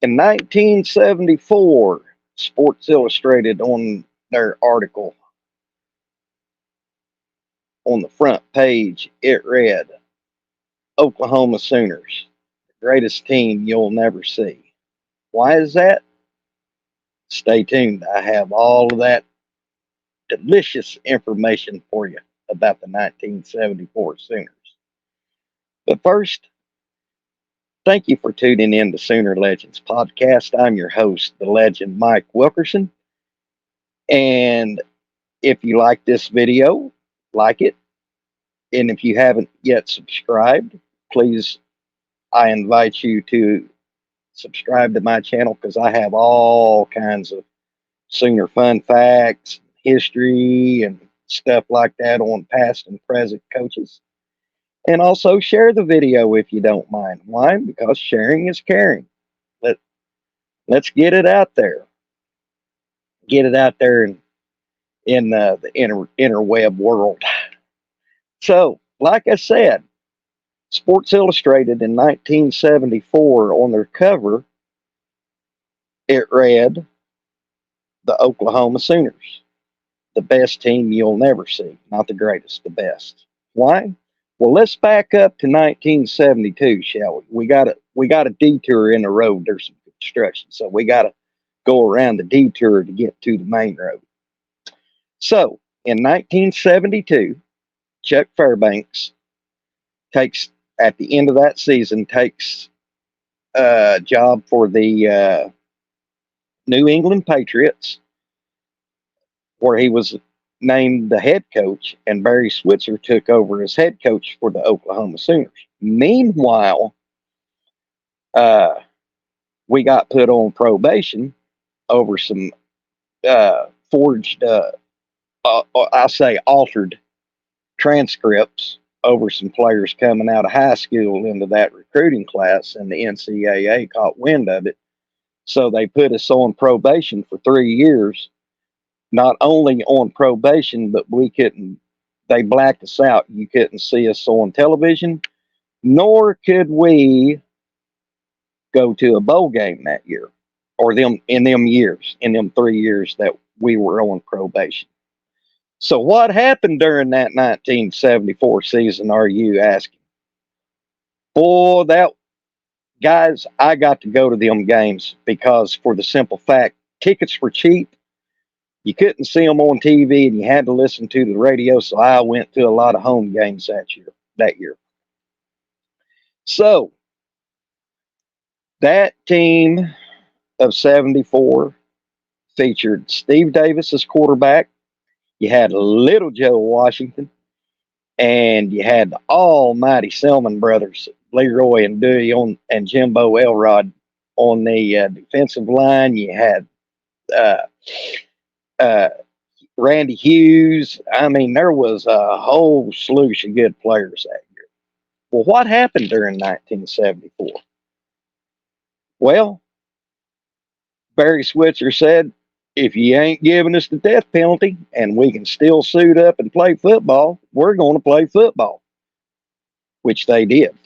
In 1974, Sports Illustrated on their article on the front page, it read, Oklahoma Sooners, the greatest team you'll never see. Why is that? Stay tuned. I have all of that delicious information for you about the 1974 Sooners. But first, thank you for tuning in to Sooner Legends podcast. I'm your host, the legend Mike Wilkerson. And if you like this video, like it. And if you haven't yet subscribed, please, I invite you to subscribe to my channel because I have all kinds of Sooner fun facts, history, and stuff like that on past and present coaches. And also share the video if you don't mind. Why? Because sharing is caring. Let, let's get it out there. Get it out there in the interweb world. So, like I said, Sports Illustrated in 1974 on their cover, it read, the Oklahoma Sooners, the best team you'll never see. Not the greatest, the best. Why? Well, let's back up to 1972, shall we? We got a detour in the road. There's some construction, so we got to go around the detour to get to the main road. So, in 1972, Chuck Fairbanks takes at the end of that season takes a job for the New England Patriots, where he was named the head coach, and Barry Switzer took over as head coach for the Oklahoma Sooners. Meanwhile, uh, we got put on probation over some forged, I'll say altered transcripts over some players coming out of high school into that recruiting class, and the NCAA caught wind of it. So they put us on probation for 3 years. Not only on probation, but they blacked us out. You couldn't see us on television, nor could we go to a bowl game that year, or in them 3 years that we were on probation. So what happened during that 1974 season, are you asking? Boy, that guys, I got to go to them games because for the simple fact, tickets were cheap. You couldn't see them on TV, and you had to listen to the radio. So I went to a lot of home games that year. So that team of '74 featured Steve Davis as quarterback. You had Little Joe Washington, and you had the almighty Selman brothers, Leroy and Dewey and Jimbo Elrod on the defensive line. You had uh, uh, Randy Hughes. I mean, there was a whole slew of good players that year. Well, what happened during 1974? Well, Barry Switzer said, if you ain't giving us the death penalty and we can still suit up and play football, we're going to play football, which they did.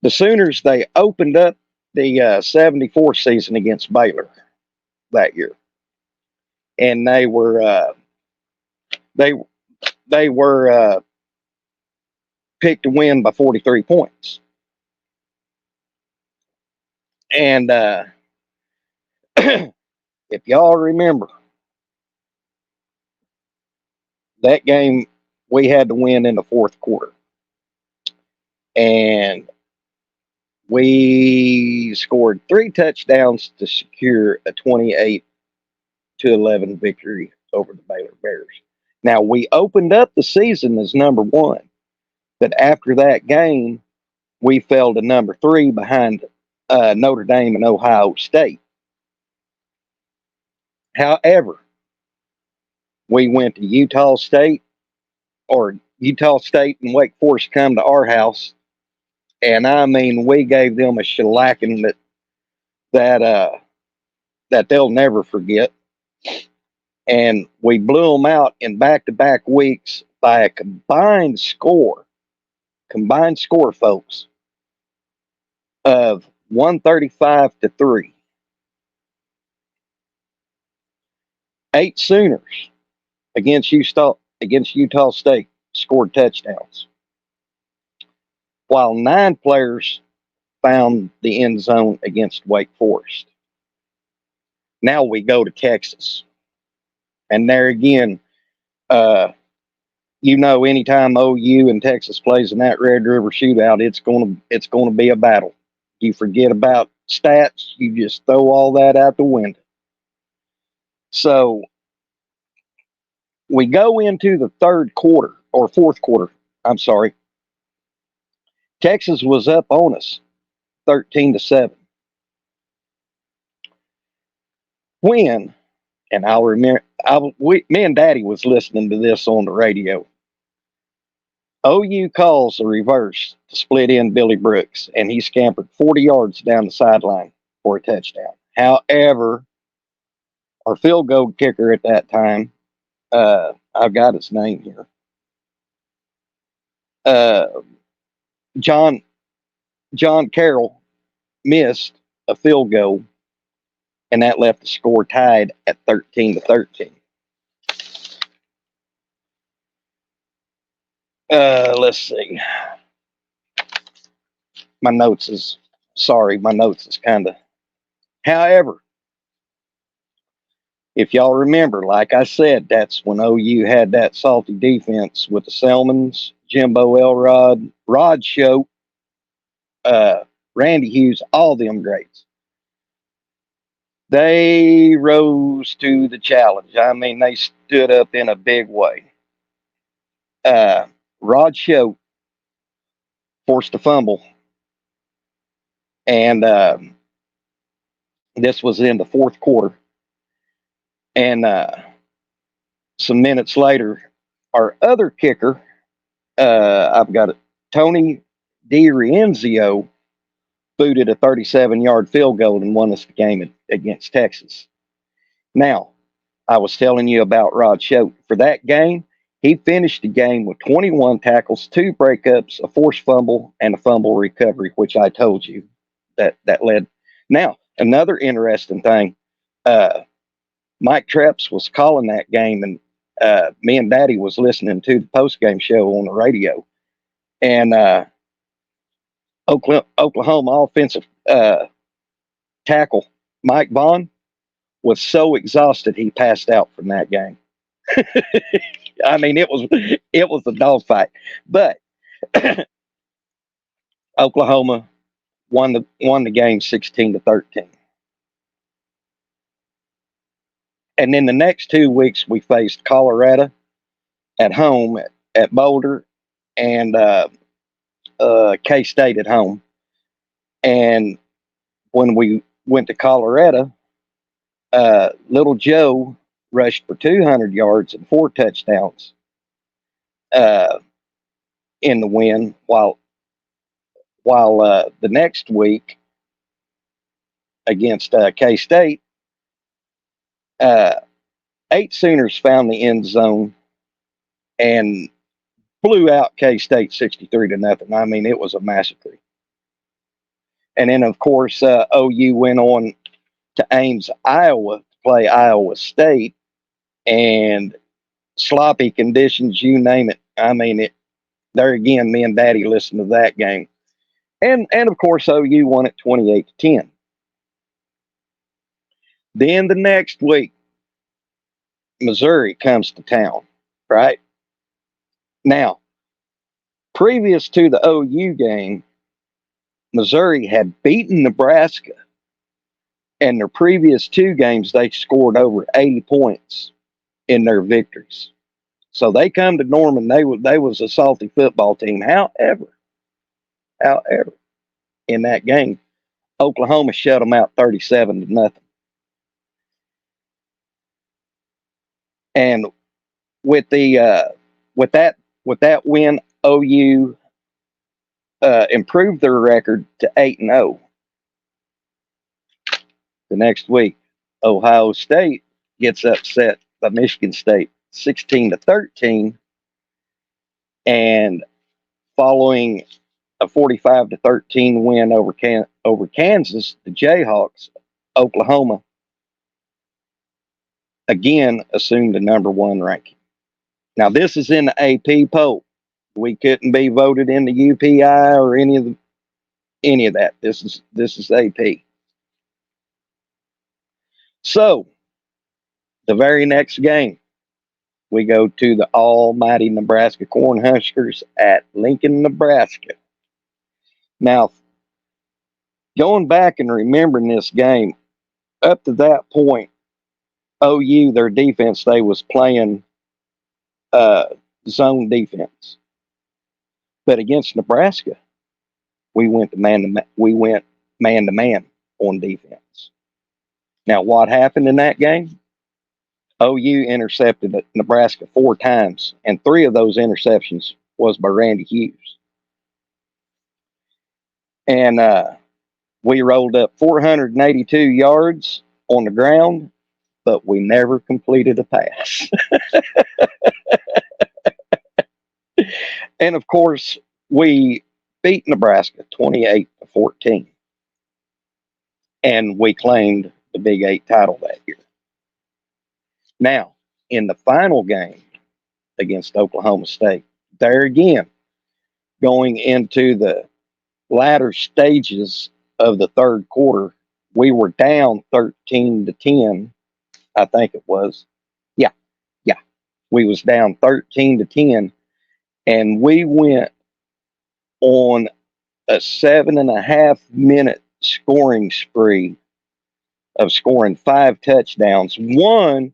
The Sooners, they opened up the '74 season against Baylor that year, and they they were picked to win by 43 points. And if y'all remember that game, we had to win in the fourth quarter, and we scored 3 touchdowns to secure a 28-11 victory over the Baylor Bears. Now, we opened up the season as number one, but after that game, we fell to number three behind Notre Dame and Ohio State. However, we went to Utah State and Wake Forest come to our house, and I mean, we gave them a shellacking that that they'll never forget. And we blew them out in back-to-back weeks by a combined score, folks, of 135-3. 8 Sooners against Utah State scored touchdowns, while 9 players found the end zone against Wake Forest. Now we go to Texas, and there again, anytime OU and Texas plays in that Red River Shootout, it's gonna be a battle. You forget about stats, you just throw all that out the window. So we go into the third quarter or fourth quarter. I'm sorry. Texas was up on us, 13-7. When, and I'll remember, me and Daddy was listening to this on the radio. OU calls a reverse to split in Billy Brooks, and he scampered 40 yards down the sideline for a touchdown. However, our field goal kicker at that time, I've got his name here, John Carroll, missed a field goal, and that left the score tied at 13-13. Let's see. My notes is kind of. However, if y'all remember, like I said, that's when OU had that salty defense with the Selmans, Jimbo Elrod, Rod Shope, Randy Hughes, all them greats. They rose to the challenge. I mean, they stood up in a big way. Rod Shope forced a fumble, and this was in the fourth quarter. And some minutes later, our other kicker, I've got it, Tony DiRienzio, booted a 37-yard field goal and won us the game against Texas. Now, I was telling you about Rod Shope. For that game, he finished the game with 21 tackles, 2 breakups, a forced fumble, and a fumble recovery, which I told you that led. Now, another interesting thing, Mike Treps was calling that game, and me and Daddy was listening to the post-game show on the radio. And Oklahoma offensive tackle Mike Vaughn was so exhausted he passed out from that game. I mean, it was a dogfight, but Oklahoma won the game 16-13. And then the next 2 weeks we faced Colorado at home at Boulder, and K-State at home. And when we went to Colorado, Little Joe rushed for 200 yards and 4 touchdowns in the win, while the next week against K-State, 8 Sooners found the end zone and blew out K-State 63-0. I mean, it was a massacre. And then, of course, OU went on to Ames, Iowa, to play Iowa State, and sloppy conditions, you name it. I mean, there again, me and Daddy listened to that game. And of course, OU won it 28-10. Then the next week, Missouri comes to town, right? Now, previous to the OU game, Missouri had beaten Nebraska. And their previous 2 games, they scored over 80 points in their victories. So they come to Norman. They was a salty football team. However, in that game, Oklahoma shut them out 37-0. And with that win, OU improved their record to 8-0. The next week, Ohio State gets upset by Michigan State 16-13, and following a 45-13 win over over Kansas, the Jayhawks, Oklahoma again assumed the number one ranking. Now this is in the AP poll. We couldn't be voted in the UPI or any of that. This is AP. So the very next game, we go to the almighty Nebraska Cornhuskers at Lincoln, Nebraska. Now, going back and remembering this game, up to that point, OU, their defense, they was playing uh, zone defense. But against Nebraska, we went man to man on defense. Now, what happened in that game? OU intercepted Nebraska 4 times, and 3 of those interceptions was by Randy Hughes. And we rolled up 482 yards on the ground, but we never completed a pass. And of course, we beat Nebraska 28-14, and we claimed the Big 8 title that year. Now, in the final game against Oklahoma State, there again, going into the latter stages of the third quarter, we were down 13-10, I think it was. Yeah, yeah. We was down 13-10, and we went on a 7.5 minute scoring spree of scoring 5 touchdowns. One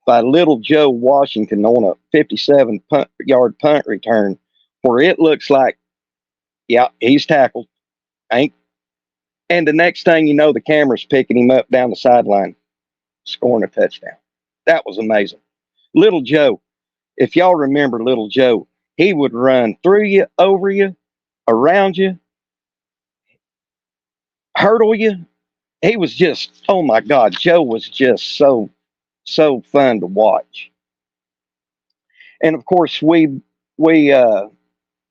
by little Joe Washington on a 57-yard punt return, where it looks like, yeah, he's tackled. Ain't. And the next thing you know, the camera's picking him up down the sideline, scoring a touchdown. That was amazing. Little Joe, if y'all remember Little Joe, he would run through you, over you, around you, hurdle you. He was just, oh my God, Joe was just so fun to watch. And of course, we beat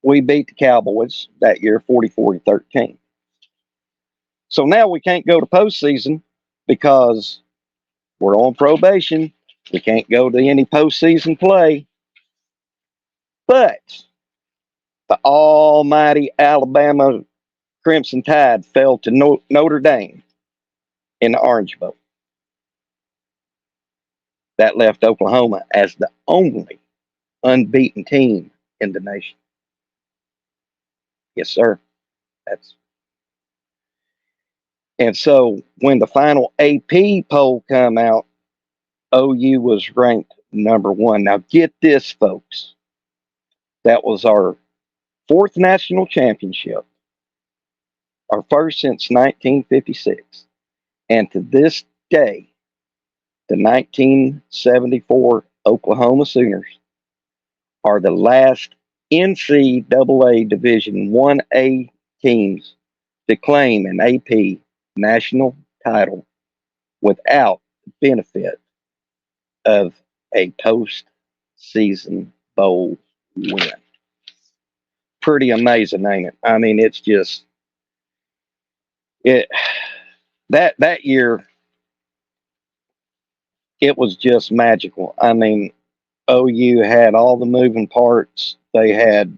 the Cowboys that year, 44-13. So now we can't go to postseason because we're on probation. We can't go to any postseason play. But the almighty Alabama Crimson Tide fell to Notre Dame in the Orange Bowl. That left Oklahoma as the only unbeaten team in the nation. Yes, sir. And so when the final AP poll come out, OU was ranked number 1. Now get this, folks. That was our 4th national championship, our first since 1956. And to this day, the 1974 Oklahoma Sooners are the last NCAA Division 1A teams to claim an AP national title without the benefit of a postseason bowl win. Pretty amazing, ain't it? I mean, it's just it that year it was just magical. I mean, OU had all the moving parts. They had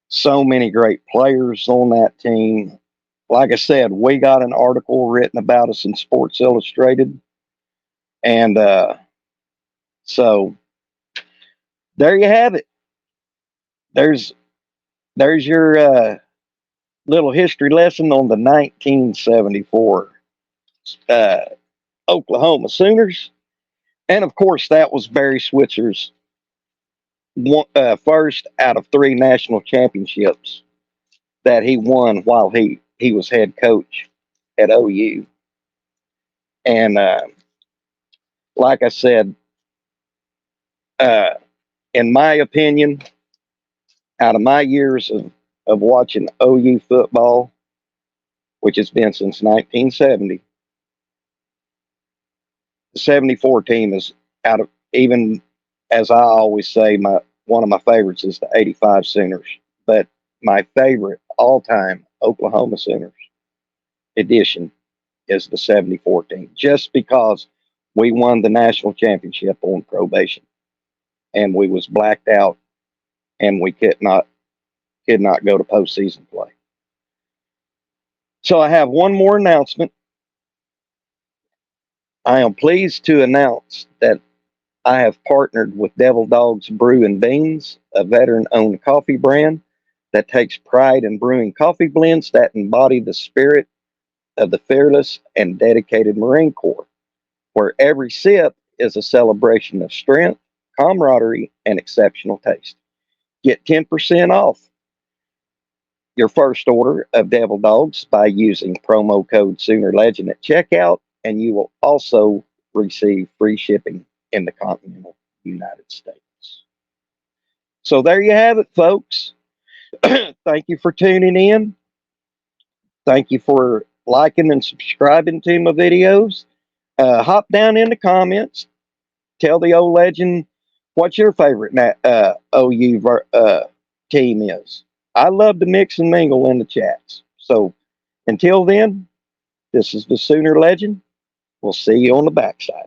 so many great players on that team. Like I said, we got an article written about us in Sports Illustrated. And so there you have it. There's your little history lesson on the 1974 Oklahoma Sooners. And of course, that was Barry Switzer's first out of 3 national championships that he won while he was head coach at OU. And like I said, in my opinion, out of my years of watching OU football, which has been since 1970, the 74 team is out of, even as I always say, one of my favorites is the 85 Sooners. But my favorite all-time Oklahoma Sooners edition is the 74 team, just because we won the national championship on probation, and we was blacked out, and we could not go to postseason play. So I have one more announcement. I am pleased to announce that I have partnered with Devil Dogs Brew and Beans, a veteran-owned coffee brand that takes pride in brewing coffee blends that embody the spirit of the fearless and dedicated Marine Corps, where every sip is a celebration of strength, camaraderie, and exceptional taste. Get 10% off your first order of Devil Dogs by using promo code Sooner Legend at checkout, and you will also receive free shipping in the continental United States. So there you have it, folks. Thank you for tuning in. Thank you for liking and subscribing to my videos. Hop down in the comments. Tell the old legend what your favorite OU team is. I love to mix and mingle in the chats. So until then, this is the Sooner Legend. We'll see you on the backside.